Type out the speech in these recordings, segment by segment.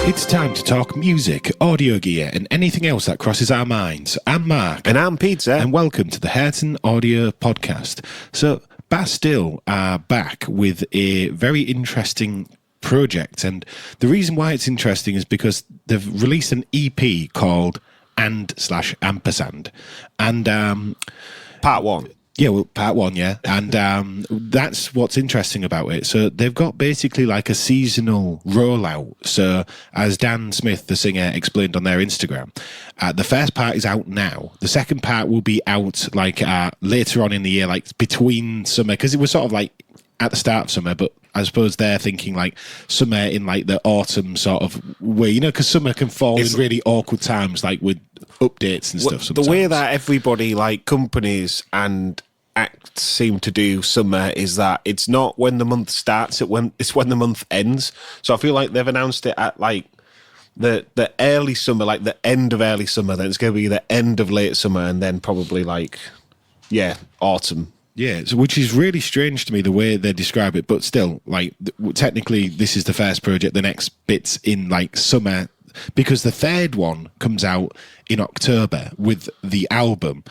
It's time to talk music, audio gear, and anything else that crosses our minds. I'm Mark. And I'm Peter. And welcome to the Hurton Audio Podcast. So, Bastille are back with a very interesting project. And the reason why it's interesting is because they've released an EP called /Ampersand. And part one. Yeah, well, part one, yeah. And that's what's interesting about it. So they've got basically like a seasonal rollout. So as Dan Smith, the singer, explained on their Instagram, the first part is out now. The second part will be out like later on in the year, like between summer, because it was sort of like at the start of summer, but I suppose they're thinking like summer in like the autumn sort of way, you know, because summer can fall in really awkward times, like with updates and stuff. Sometimes. The way that everybody, like companies and acts, seem to do summer is that it's not when the month starts; it's when the month ends. So I feel like they've announced it at like the early summer, like the end of early summer. Then it's going to be the end of late summer, and then probably like autumn. Yeah, so which is really strange to me the way they describe it, but still, like, technically this is the first project, the next bit's in, like, summer, because the third one comes out in October with the album.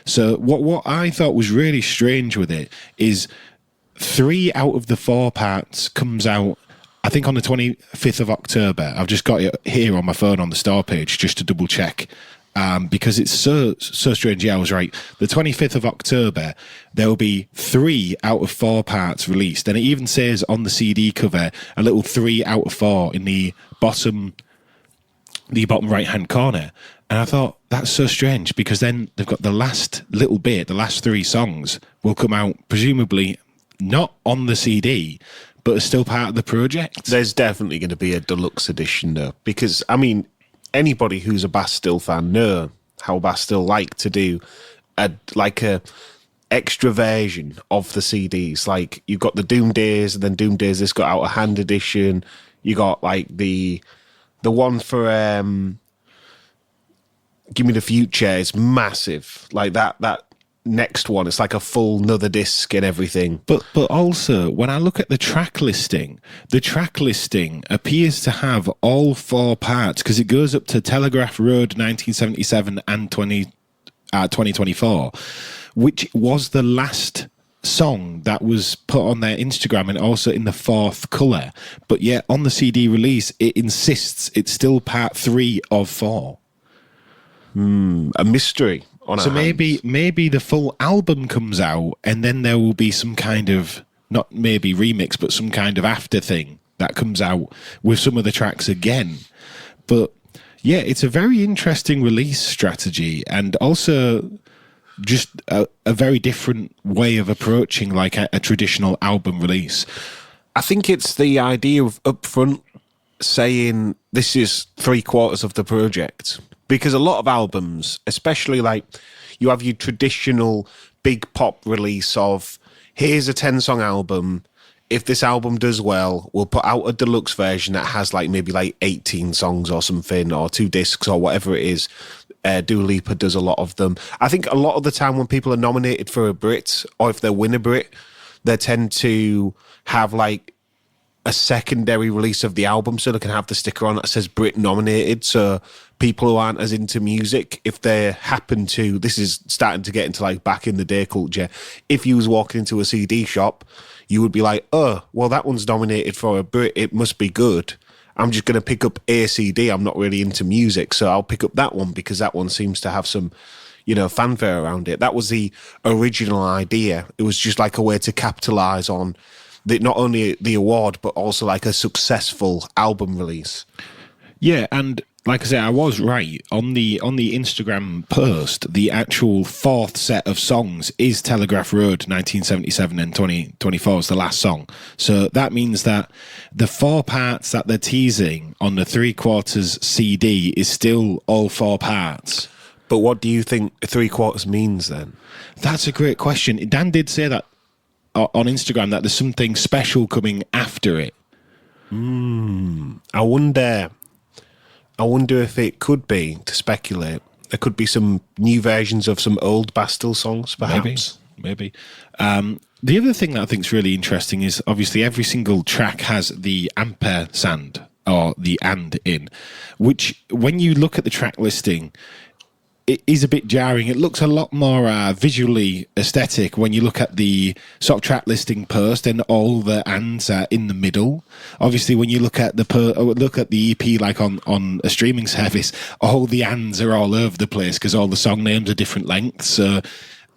So what I thought was really strange with it is 3 out of the 4 parts comes out, I think, on the 25th of October. I've just got it here on my phone on the store page just to double check. Because it's so strange. Yeah, I was right. The 25th of October, there will be 3 out of 4 parts released. And it even says on the CD cover, a little 3 out of 4 in the bottom right-hand corner. And I thought, that's so strange, because then they've got the last little bit, the last 3 songs will come out, presumably not on the CD, but are still part of the project. There's definitely going to be a deluxe edition, though, because, I mean, anybody who's a Bastille fan know how Bastille like to do a extra version of the CDs. Like, you've got the Doom Days, and then Doom Days this got out a hand edition. You got like the one for Give Me the Future is massive. Like that next one, it's like a full another disc and everything. But also, when I look at the track listing appears to have all 4 parts, because it goes up to Telegraph Road 1977 and 2024, which was the last song that was put on their Instagram and also in the 4th colour. But yet on the CD release, it insists it's still part 3 of 4. A mystery. So maybe the full album comes out, and then there will be some kind of, not maybe remix, but some kind of after thing that comes out with some of the tracks again. But yeah, it's a very interesting release strategy, and also just a very different way of approaching like a traditional album release. I think it's the idea of upfront saying this is 3/4 of the project. Because a lot of albums, especially like you have your traditional big pop release of, here's a 10-song album. If this album does well, we'll put out a deluxe version that has like maybe like 18 songs or something, or 2 discs or whatever it is. Dua Lipa does a lot of them. I think a lot of the time when people are nominated for a Brit, or if they win a Brit, they tend to have like a secondary release of the album, so they can have the sticker on that says Brit nominated. So people who aren't as into music, if they happen to, this is starting to get into like back in the day culture, if you was walking into a CD shop, you would be like, oh, well, that one's nominated for a Brit, it must be good. I'm just going to pick up a CD. I'm not really into music, so I'll pick up that one because that one seems to have some, fanfare around it. That was the original idea. It was just like a way to capitalise on not only the award, but also like a successful album release. Yeah, and like I said, I was right. On the Instagram post, the actual 4th set of songs is Telegraph Road 1977 and 2024 is the last song. So that means that the 4 parts that they're teasing on the 3/4 CD is still all 4 parts. But what do you think 3/4 means then? That's a great question. Dan did say that on Instagram, that there's something special coming after it. I wonder if it could be, to speculate, there could be some new versions of some old Bastille songs, perhaps. Maybe. The other thing that I think is really interesting is obviously every single track has the Ampersand or the and in, which when you look at the track listing, it is a bit jarring. It looks a lot more visually aesthetic when you look at the sort of track listing post, and all the ands are in the middle. Obviously, when you look at the EP like on a streaming service, all the ands are all over the place because all the song names are different lengths. So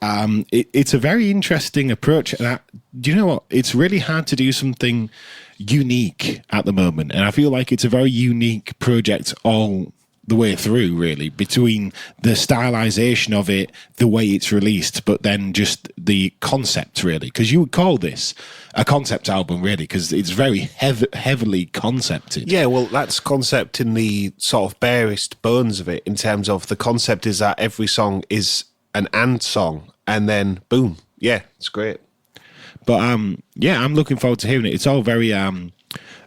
it's a very interesting approach. And do you know what? It's really hard to do something unique at the moment, and I feel like it's a very unique project all the way through, really, between the stylization of it, the way it's released, but then just the concept, really, because you would call this a concept album, really, because it's very heavily concepted. Yeah, well, that's concept in the sort of barest bones of it, in terms of the concept is that every song is an and song, and then boom, yeah, it's great. But yeah, I'm looking forward to hearing it. It's all very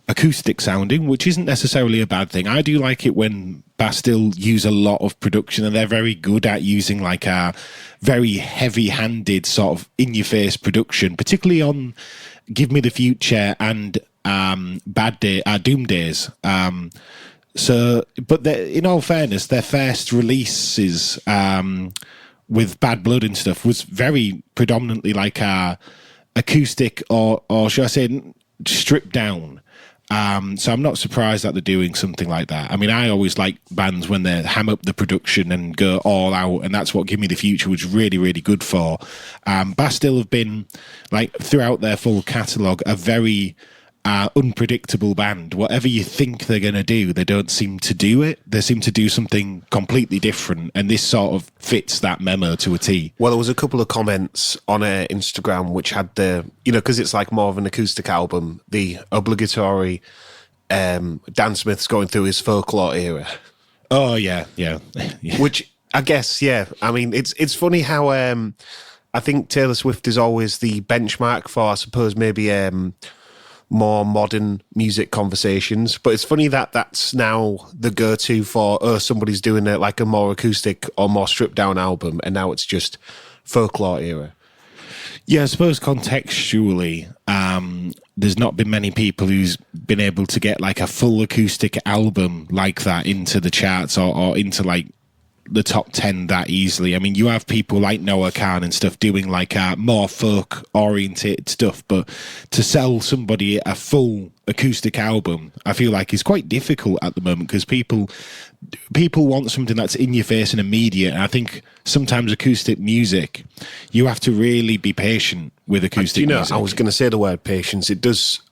acoustic sounding, which isn't necessarily a bad thing. I do like it when Bastille use a lot of production, and they're very good at using like a very heavy-handed sort of in-your-face production, particularly on Give Me the Future and Doom Days. But in all fairness, their first releases with Bad Blood and stuff was very predominantly like acoustic, or should I say stripped down. So I'm not surprised that they're doing something like that. I mean, I always like bands when they ham up the production and go all out, and that's what Give Me the Future was really, really good for. Bastille have been, like, throughout their full catalogue, a very unpredictable band. Whatever you think they're going to do, they don't seem to do it. They seem to do something completely different, and this sort of fits that memo to a T. Well, there was a couple of comments on Instagram which had the, because it's like more of an acoustic album, the obligatory Dan Smith's going through his folklore era. Oh, yeah. Which, I guess, yeah. I mean, it's funny how I think Taylor Swift is always the benchmark for, I suppose, maybe more modern music conversations, but it's funny that that's now the go-to for somebody's doing it like a more acoustic or more stripped down album, and now it's just folklore era. Yeah, I suppose contextually, there's not been many people who's been able to get like a full acoustic album like that into the charts or into like the top 10 that easily. I mean, you have people like Noah Khan and stuff doing like more folk oriented stuff, but to sell somebody a full acoustic album, I feel like is quite difficult at the moment, because people want something that's in your face and immediate. And I think sometimes acoustic music, you have to really be patient with acoustic music. I was going to say the word patience.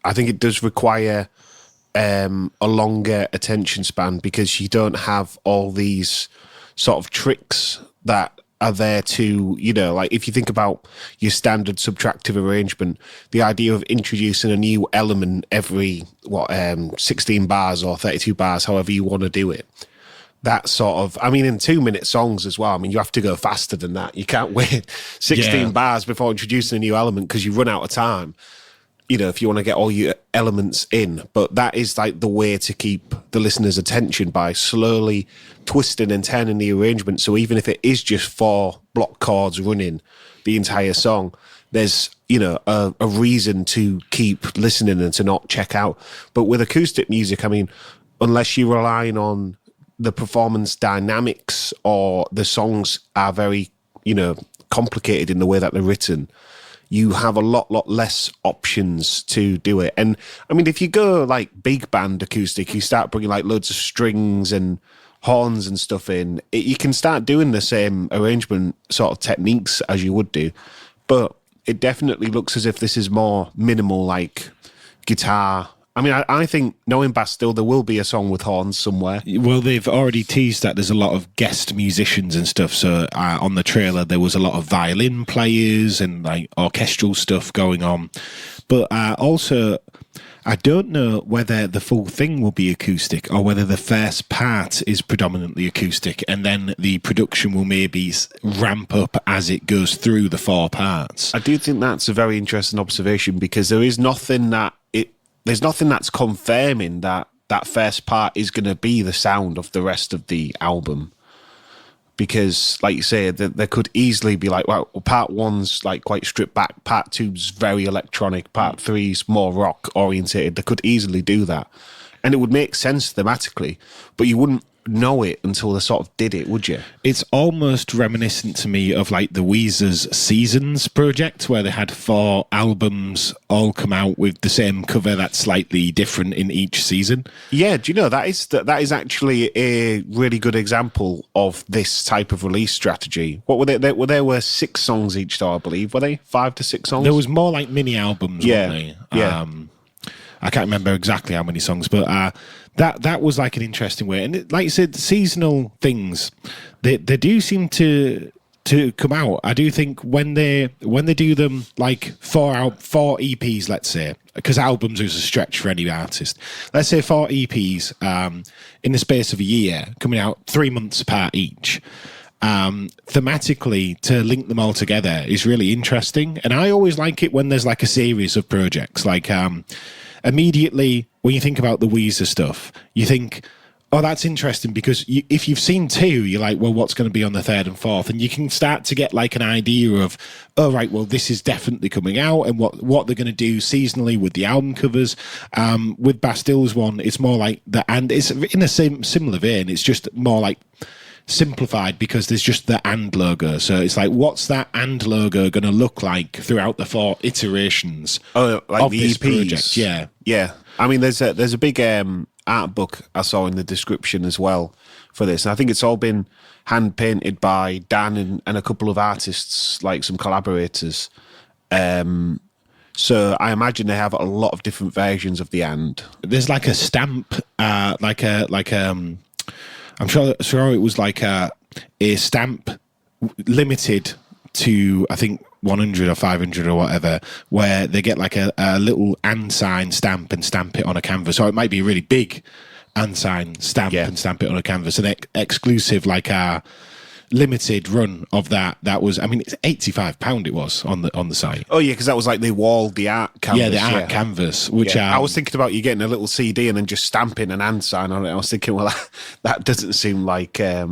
I think it does require a longer attention span, because you don't have all these sort of tricks that are there to, like if you think about your standard subtractive arrangement, the idea of introducing a new element every 16 bars or 32 bars, however you want to do it, that sort of, I mean, in 2-minute songs as well, I mean, you have to go faster than that. You can't wait 16 bars before introducing a new element, because you run out of time, if you want to get all your elements in. But that is like the way to keep the listener's attention, by slowly twisting and turning the arrangement. So even if it is just 4 block chords running the entire song, there's, a reason to keep listening and to not check out. But with acoustic music, I mean, unless you're relying on the performance dynamics, or the songs are very, complicated in the way that they're written, you have a lot less options to do it. And I mean, if you go like big band acoustic, you start bringing like loads of strings and horns and stuff in, you can start doing the same arrangement sort of techniques as you would do. But it definitely looks as if this is more minimal, like guitar. I mean, I think, knowing Bastille, there will be a song with horns somewhere. Well, they've already teased that there's a lot of guest musicians and stuff. So on the trailer, there was a lot of violin players and like orchestral stuff going on. But also, I don't know whether the full thing will be acoustic, or whether the first part is predominantly acoustic, and then the production will maybe ramp up as it goes through the 4 parts. I do think that's a very interesting observation, because there's nothing that's confirming that first part is going to be the sound of the rest of the album. Because, like you say, there could easily be like, well, part 1's like quite stripped back, part 2's very electronic, part 3's more rock orientated. They could easily do that. and it would make sense thematically, but you wouldn't know it until they sort of did it, would you? It's almost reminiscent to me of like the Weezer's Seasons project, where they had 4 albums all come out with the same cover that's slightly different in each season. Yeah, do you know that is actually a really good example of this type of release strategy? What were they? There were 6 songs each, though, I believe. Were they 5 to 6 songs? There was more like mini albums, weren't they? Yeah. I can't remember exactly how many songs, but that was like an interesting way. And like you said, seasonal things, they do seem to come out. I do think when they do them like 4 EPs, let's say, because albums is a stretch for any artist. Let's say 4 EPs in the space of a year, coming out 3 months apart each. Thematically, to link them all together is really interesting. And I always like it when there's like a series of projects. Like immediately when you think about the Weezer stuff, you think, oh, that's interesting, because if you've seen 2, you're like, well, what's going to be on the 3rd and 4th? And you can start to get like an idea of, oh, right, well, this is definitely coming out, and what they're going to do seasonally with the album covers. With Bastille's one, it's more like and it's in a similar vein. It's just more like simplified, because there's just the and logo. So it's like, what's that and logo going to look like throughout the 4 iterations like of the this EPs. project? Yeah. I mean, there's a big art book I saw in the description as well for this, and I think it's all been hand painted by Dan and a couple of artists, like some collaborators. So I imagine they have a lot of different versions of the and. There's like a stamp, I'm sure it was like a stamp limited to, I think, 100 or 500 or whatever, where they get like a little and sign stamp and stamp it on a canvas. Or it might be a really big and sign stamp and stamp it on a canvas. An exclusive, like a limited run of that. That was, I mean, it's £85 it was on the site. Oh yeah, because that was like the art canvas. Yeah, the art canvas, which I was thinking about you getting a little CD and then just stamping an and sign on it. I was thinking, well, that doesn't seem like a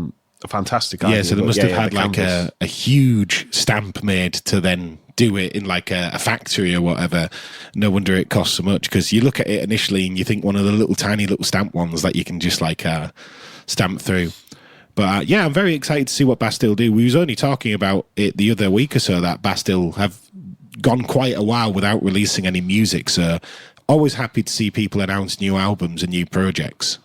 fantastic idea. Yeah, so they must have had like canvas. a huge stamp made to then do it in like a factory or whatever. No wonder it costs so much, because you look at it initially and you think one of the little tiny little stamp ones that you can just like stamp through. But yeah, I'm very excited to see what Bastille do. We was only talking about it the other week or so, that Bastille have gone quite a while without releasing any music. So always happy to see people announce new albums and new projects.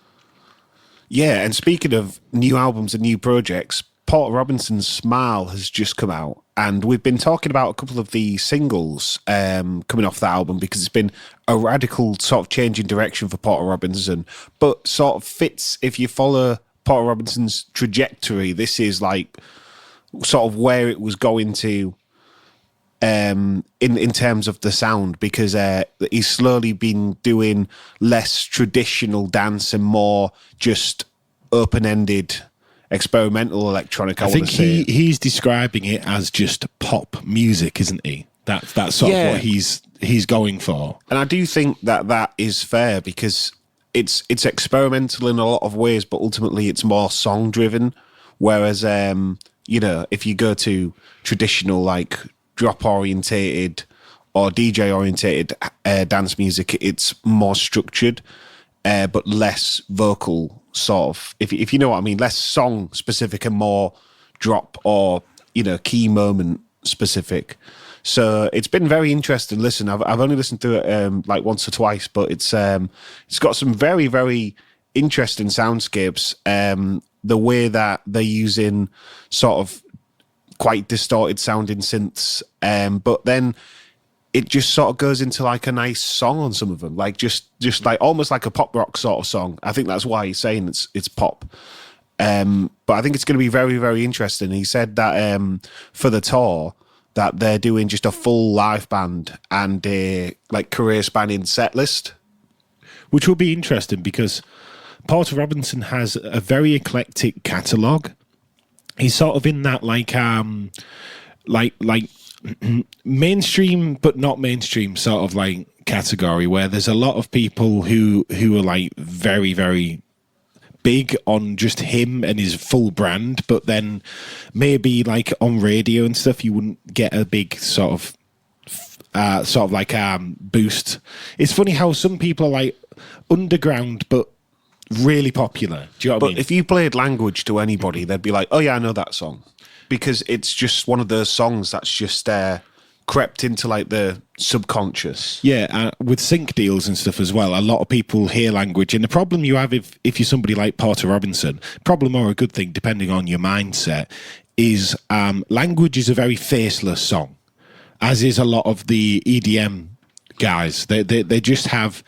Yeah, and speaking of new albums and new projects, Porter Robinson's Smile has just come out, and we've been talking about a couple of the singles coming off that album, because it's been a radical sort of change in direction for Porter Robinson, but sort of fits, if you follow Porter Robinson's trajectory, this is like sort of where it was going to in terms of the sound, because he's slowly been doing less traditional dance and more just open-ended experimental electronic. I think he's describing it as just pop music, isn't he? That's sort of what he's going for. And I do think that is fair, because it's experimental in a lot of ways, but ultimately it's more song driven. Whereas, if you go to traditional, like drop orientated or DJ orientated dance music, it's more structured, but less vocal sort of, if you know what I mean, less song specific and more drop or, key moment specific. So it's been very interesting. Listen, I've only listened to it like once or twice, but it's got some very, very interesting soundscapes. The way that they're using sort of quite distorted sounding synths, but then it just sort of goes into like a nice song on some of them, like just like almost like a pop rock sort of song. I think that's why he's saying it's pop. But I think it's going to be very, very interesting. He said that for the tour, that they're doing just a full live band and a like career spanning set list, which will be interesting, because Porter Robinson has a very eclectic catalogue. He's sort of in that like mainstream but not mainstream sort of like category, where there's a lot of people who are like very, very big on just him and his full brand, but then maybe like on radio and stuff you wouldn't get a big sort of sort of like boost. It's funny how some people are like underground but really popular. Do you know what I mean? But if you played Language to anybody, they'd be like, "Oh yeah, I know that song," because it's just one of those songs that's just crept into like the subconscious. Yeah, with sync deals and stuff as well, a lot of people hear Language, and the problem you have if you're somebody like Porter Robinson, problem or a good thing depending on your mindset, is Language is a very faceless song, as is a lot of the EDM guys. They just have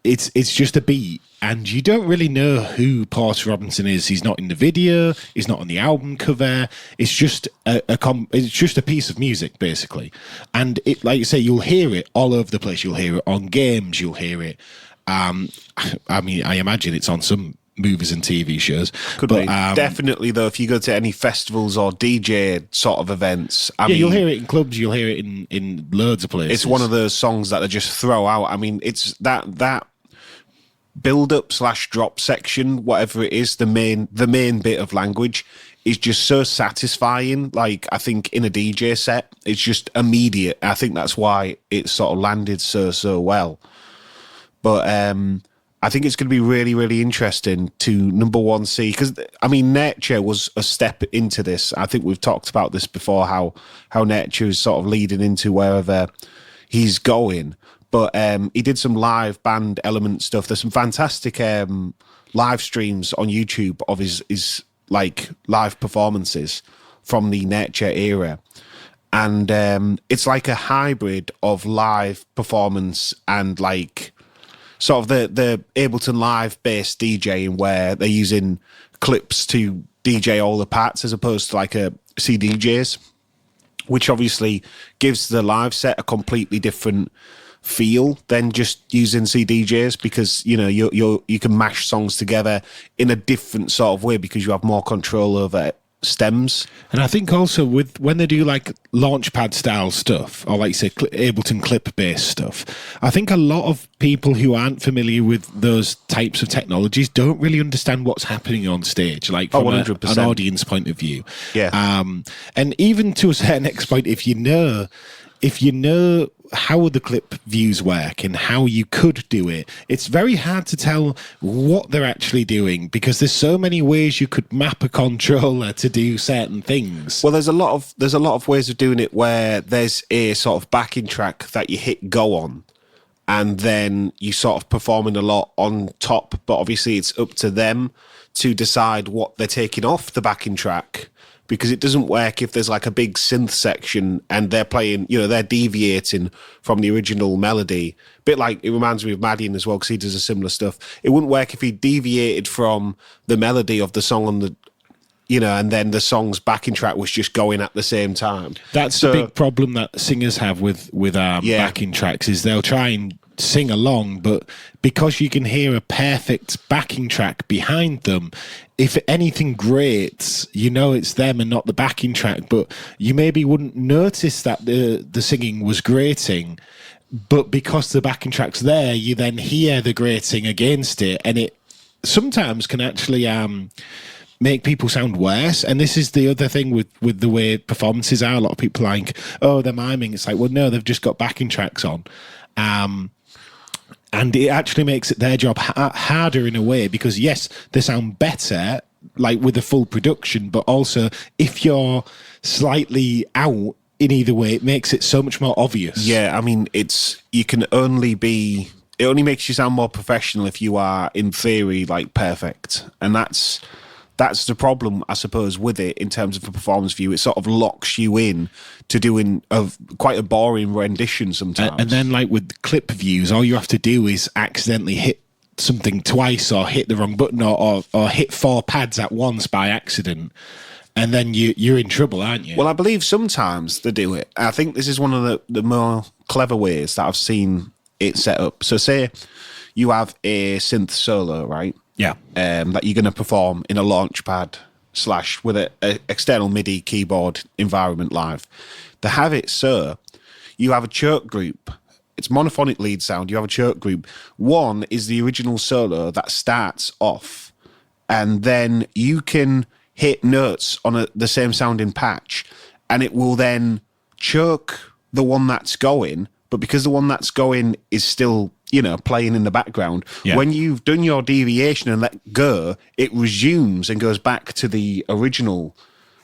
it's just a beat, and you don't really know who Porter Robinson is. He's not in the video. He's not on the album cover. It's just it's just a piece of music, basically. And it, like you say, you'll hear it all over the place. You'll hear it on games. You'll hear it. I mean, I imagine it's on some movies and TV shows. Could be. Definitely, though, if you go to any festivals or DJ sort of events, I mean, you'll hear it in clubs. You'll hear it in loads of places. It's one of those songs that they just throw out. I mean, it's that build-up / drop section, whatever it is, the main bit of Language is just so satisfying. Like, I think in a DJ set, it's just immediate. I think that's why it sort of landed so well. But I think it's going to be really, really interesting to number one see, because I mean, Nature was a step into this. I think we've talked about this before, how Nature is sort of leading into wherever he's going. But he did some live band element stuff. There's some fantastic live streams on YouTube of his like live performances from the Nature era. And it's like a hybrid of live performance and like sort of the Ableton Live based DJing, where they're using clips to DJ all the parts as opposed to like a CDJs, which obviously gives the live set a completely different feel than just using CDJs, because you know you can mash songs together in a different sort of way because you have more control over stems. And I think also with when they do like Launchpad style stuff, or like say Ableton clip based stuff, I think a lot of people who aren't familiar with those types of technologies don't really understand what's happening on stage, like from an audience point of view. Yeah. And even to a certain point, if you know how the clip views work and how you could do it, it's very hard to tell what they're actually doing, because there's so many ways you could map a controller to do certain things. Well, there's a lot of ways of doing it where there's a sort of backing track that you hit go on, and then you sort of performing a lot on top, but obviously it's up to them to decide what they're taking off the backing track, because it doesn't work if there's like a big synth section and they're playing, you know, they're deviating from the original melody. A bit like, it reminds me of Madian as well, because he does a similar stuff. It wouldn't work if he deviated from the melody of the song on the, you know, and then the song's backing track was just going at the same time. That's the big problem that singers have with backing tracks, is they'll try and sing along, but because you can hear a perfect backing track behind them, if anything grates, you know it's them and not the backing track, but you maybe wouldn't notice that the singing was grating, but because the backing track's there, you then hear the grating against it, and it sometimes can actually make people sound worse. And this is the other thing with the way performances are. A lot of people are like, oh, they're miming. It's like, well, no, they've just got backing tracks on. And it actually makes it their job harder in a way, because yes, they sound better like with the full production, but also if you're slightly out in either way, it makes it so much more obvious. Yeah, I mean, it only makes you sound more professional if you are in theory like perfect, and that's the problem, I suppose, with it in terms of a performance view. It sort of locks you in to doing quite a boring rendition sometimes. And then, like with clip views, all you have to do is accidentally hit something twice, or hit the wrong button, or hit 4 pads at once by accident, and then you're in trouble, aren't you? Well, I believe sometimes they do it. I think this is one of the more clever ways that I've seen it set up. So say you have a synth solo, right? Yeah. That you're going to perform in a Launchpad / with an external MIDI keyboard environment live. They have it so you have a choke group. It's monophonic lead sound. You have a choke group. One is the original solo that starts off, and then you can hit notes on the same sounding patch, and it will then choke the one that's going but because the one that's going is still, playing in the background, when you've done your deviation and let go, it resumes and goes back to the original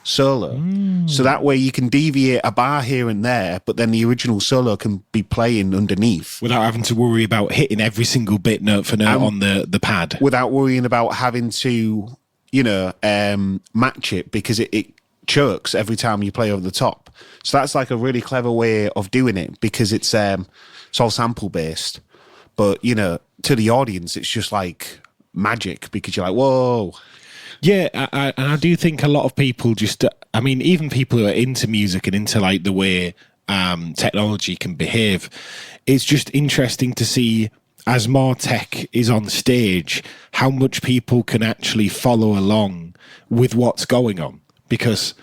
solo. So that way you can deviate a bar here and there, but then the original solo can be playing underneath. Without having to worry about hitting every single bit note for note on the pad. Without worrying about having to, match it, because it chokes every time you play over the top. So that's like a really clever way of doing it, because it's all sample based. But, to the audience, it's just like magic, because you're like, whoa. Yeah, I do think a lot of people just, even people who are into music and into like the way technology can behave, it's just interesting to see, as more tech is on stage, how much people can actually follow along with what's going on. Because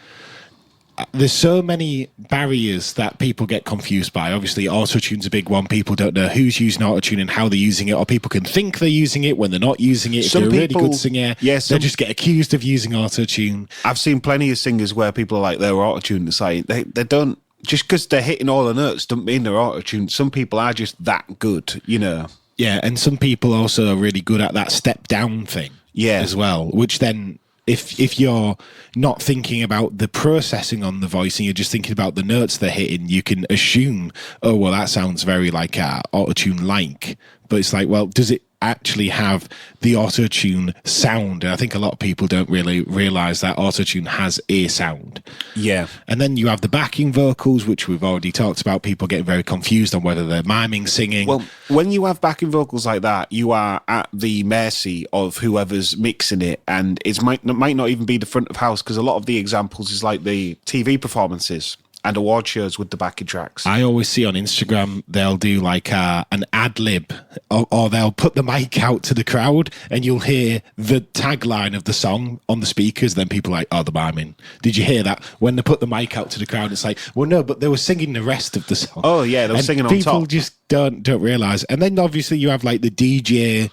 there's so many barriers that people get confused by. Obviously, autotune's a big one. People don't know who's using autotune and how they're using it, or people can think they're using it when they're not using it. If they're a really good singer, they just get accused of using autotune. I've seen plenty of singers where people are like, they're autotune. It's like, they don't, just because they're hitting all the notes doesn't mean they're autotune. Some people are just that good, Yeah, and some people also are really good at that step down thing as well, which then, if you're not thinking about the processing on the voice and you're just thinking about the notes they're hitting, you can assume, oh, well, that sounds very like autotune-like. But it's like, well, does it actually have the autotune sound? And I think a lot of people don't really realise that autotune has a sound. Yeah. And then you have the backing vocals, which we've already talked about, people getting very confused on whether they're miming, singing. Well, when you have backing vocals like that, you are at the mercy of whoever's mixing it, and it might not even be the front of house, because a lot of the examples is like the TV performances and award shows with the backing tracks. I always see on Instagram, they'll do like an ad lib, or they'll put the mic out to the crowd and you'll hear the tagline of the song on the speakers. Then people are like, oh, the miming. Did you hear that? When they put the mic out to the crowd, it's like, well, no, but they were singing the rest of the song. Oh, yeah, they were singing on top. People just don't realise. And then obviously you have like the DJ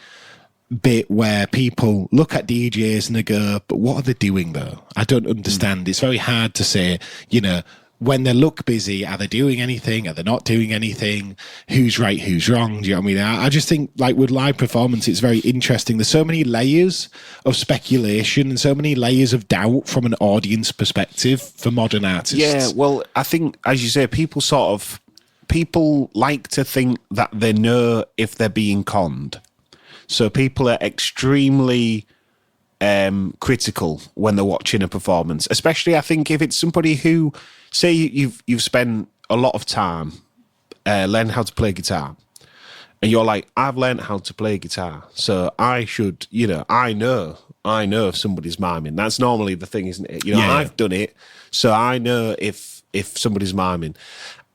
bit where people look at DJs and they go, but what are they doing though? I don't understand. It's very hard to say, when they look busy, are they doing anything? Are they not doing anything? Who's right? Who's wrong? Do you know what I mean? I just think, like, with live performance, it's very interesting. There's so many layers of speculation and so many layers of doubt from an audience perspective for modern artists. Yeah, well, I think, as you say, people like to think that they know if they're being conned. So people are extremely critical when they're watching a performance, especially I think if it's somebody who, say you've spent a lot of time learning how to play guitar, and you're like, I've learned how to play guitar, so I should, I know if somebody's miming. That's normally the thing, isn't it? I've done it, so I know if somebody's miming.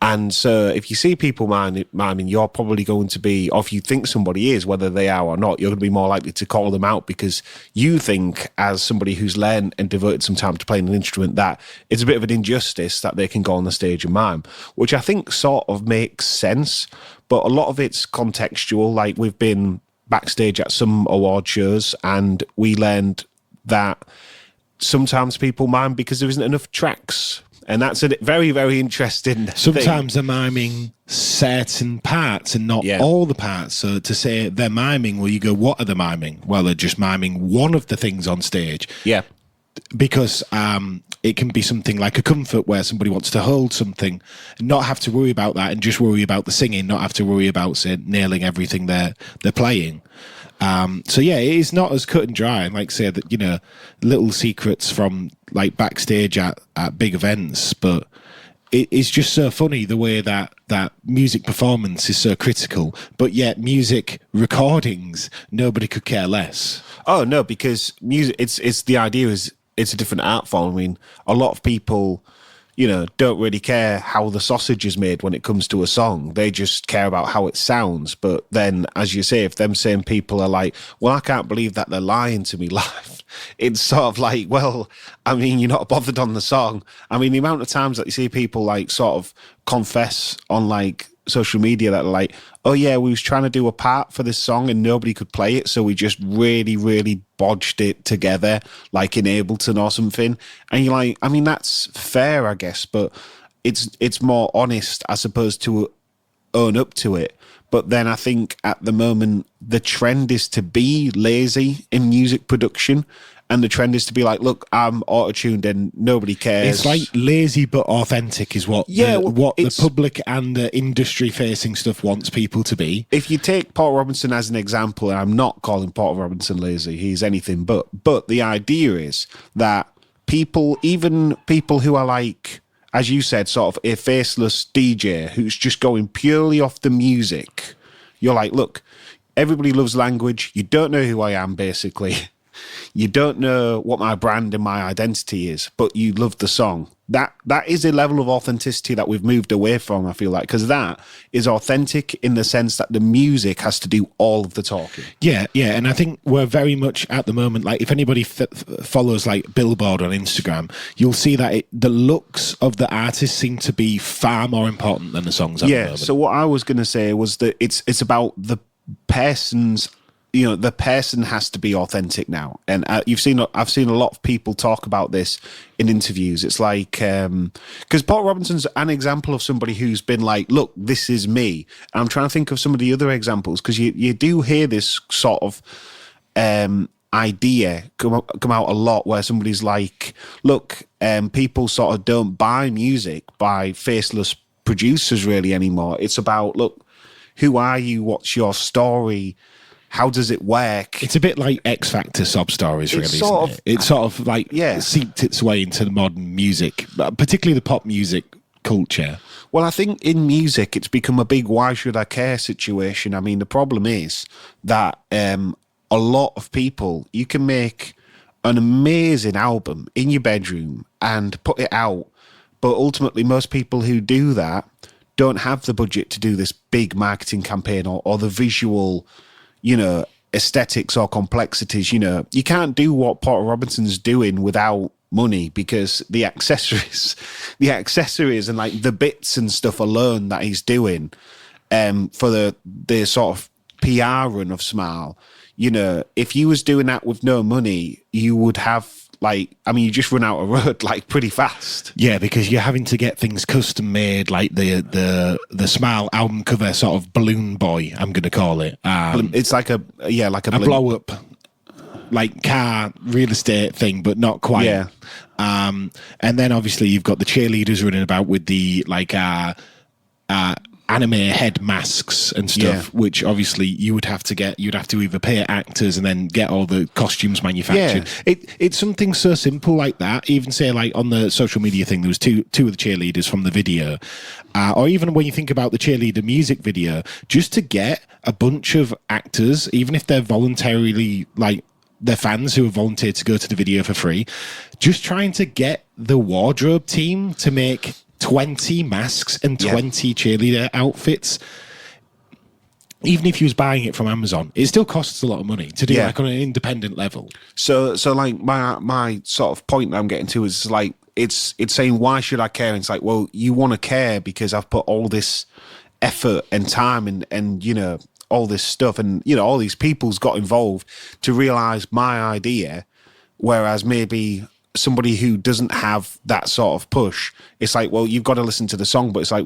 And so if you see people miming, you're probably going to be, or if you think somebody is, whether they are or not, you're going to be more likely to call them out, because you think, as somebody who's learned and devoted some time to playing an instrument, that it's a bit of an injustice that they can go on the stage and mime, which I think sort of makes sense. But a lot of it's contextual. Like, we've been backstage at some award shows and we learned that sometimes people mime because there isn't enough tracks. And that's a very, very interesting Sometimes they're miming certain parts and not all the parts. So to say they're miming, well, you go, what are they miming? Well, they're just miming one of the things on stage. Yeah. Because it can be something like a comfort where somebody wants to hold something, not have to worry about that and just worry about the singing, not have to worry about, say, nailing everything they're playing. So yeah, it is not as cut and dry, and like say that, little secrets from like backstage at big events, but it's just so funny the way that music performance is so critical, but yet music recordings, nobody could care less. Oh no, because music, it's the idea is it's a different art form. I mean, a lot of people, don't really care how the sausage is made when it comes to a song. They just care about how it sounds. But then, as you say, if them same people are like, well, I can't believe that they're lying to me live, it's sort of like, well, I mean, you're not bothered on the song. I mean, the amount of times that you see people like sort of confess on like social media that are like, oh yeah, we was trying to do a part for this song and nobody could play it, so we just really, really bodged it together, like in Ableton or something. And you're like, I mean, that's fair, I guess, but it's more honest as opposed to own up to it. But then I think at the moment, the trend is to be lazy in music production. And the trend is to be like, look, I'm auto-tuned and nobody cares. It's like lazy but authentic is what the public and the industry-facing stuff wants people to be. If you take Paul Robinson as an example, and I'm not calling Paul Robinson lazy, he's anything but the idea is that people, even people who are like, as you said, sort of a faceless DJ who's just going purely off the music, you're like, look, everybody loves language. You don't know who I am, basically. You don't know what my brand and my identity is, but you love the song. That is a level of authenticity that we've moved away from, I feel like, because that is authentic in the sense that the music has to do all of the talking. Yeah, and I think we're very much at the moment, like if anybody follows like Billboard on Instagram, you'll see that the looks of the artist seem to be far more important than the songs at the moment. So what I was going to say was that it's about the person's, the person has to be authentic now. And I've seen a lot of people talk about this in interviews. It's like, because Paul Robinson's an example of somebody who's been like, look, this is me. And I'm trying to think of some of the other examples, because you do hear this sort of idea come out a lot where somebody's like, look, people sort of don't buy music by faceless producers really anymore. It's about, look, who are you? What's your story? How does it work? It's a bit like X Factor sob stories, really, isn't it? It's sort of like seeped its way into the modern music, particularly the pop music culture. Well, I think in music, it's become a big why should I care situation. I mean, the problem is that a lot of people, you can make an amazing album in your bedroom and put it out, but ultimately most people who do that don't have the budget to do this big marketing campaign or the visual, aesthetics or complexities. You can't do what Paul Robinson's doing without money, because the accessories and like the bits and stuff alone that he's doing for the sort of PR run of Smile, if you was doing that with no money, you would have you just run out of road like pretty fast. Yeah, because you're having to get things custom made, like the Smile album cover sort of balloon boy, I'm going to call it. It's like a blow up, like car real estate thing, but not quite. Yeah. And then obviously you've got the cheerleaders running about with the anime head masks and stuff, which obviously you'd have to either pay actors and then get all the costumes manufactured. It's something so simple like that. Even say like on the social media thing, there was two of the cheerleaders from the video, or even when you think about the cheerleader music video, just to get a bunch of actors, even if they're voluntarily like they're fans who have volunteered to go to the video for free, just trying to get the wardrobe team to make 20 masks and 20 cheerleader outfits. Even if you was buying it from Amazon, it still costs a lot of money to do like on an independent level. So like my sort of point that I'm getting to is like it's saying why should I care? And it's like, well, you want to care because I've put all this effort and time and all this stuff and all these people's got involved to realize my idea, whereas maybe somebody who doesn't have that sort of push, it's like, well, you've got to listen to the song, but it's like,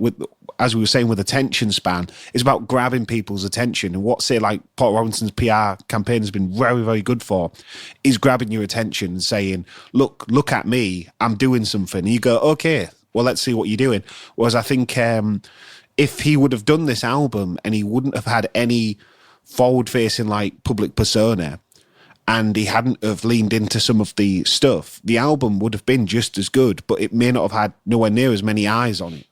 as we were saying with attention span, it's about grabbing people's attention. And what, say, like Paul Robinson's PR campaign has been very, very good for, is grabbing your attention and saying, look at me, I'm doing something. And you go, okay, well, let's see what you're doing. Whereas I think if he would have done this album and he wouldn't have had any forward-facing like public persona, and he hadn't have leaned into some of the stuff, the album would have been just as good, but it may not have had nowhere near as many eyes on it.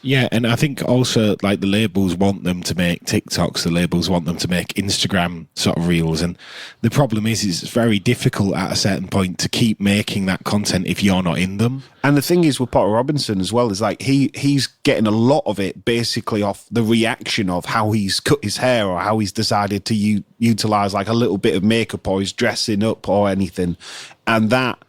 Yeah, and I think also like the labels want them to make TikToks, the labels want them to make Instagram sort of reels, and the problem is it's very difficult at a certain point to keep making that content if you're not in them. And the thing is with Potter Robinson as well is like he's getting a lot of it basically off the reaction of how he's cut his hair or how he's decided to utilize like a little bit of makeup or he's dressing up or anything, and that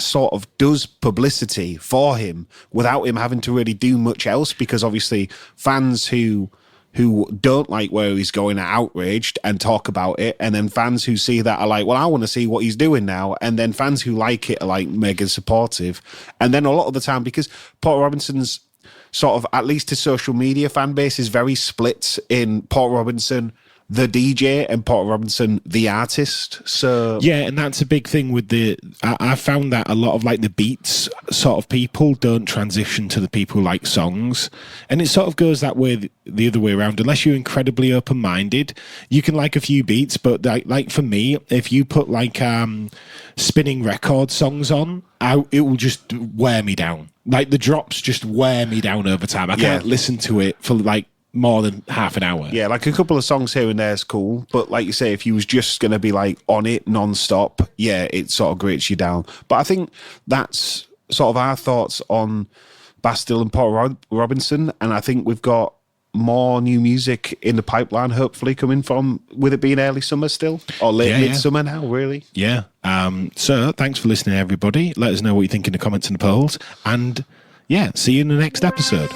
sort of does publicity for him without him having to really do much else, because obviously fans who don't like where he's going are outraged and talk about it, and then fans who see that are like, well, I want to see what he's doing now, and then fans who like it are like mega supportive. And then a lot of the time, because Paul Robinson's sort of, at least a social media fan base, is very split in Paul Robinson, the DJ, and Paul Robinson, the artist. So yeah, and that's a big thing with I found that a lot of like the beats sort of people don't transition to the people who like songs, and it sort of goes that way the other way around. Unless you're incredibly open-minded, you can like a few beats, but like for me, if you put like spinning record songs on, it will just wear me down. Like the drops just wear me down over time. I can't listen to it for like more than half an hour. Yeah, like a couple of songs here and there is cool, but like you say, if you was just going to be like on it non-stop, yeah, it sort of grates you down. But I think that's sort of our thoughts on Bastille and Paul Robinson, and I think we've got more new music in the pipeline, hopefully coming from, with it being early summer still, or late midsummer now, really. Yeah. So thanks for listening, everybody. Let us know what you think in the comments and the polls, and yeah, see you in the next episode.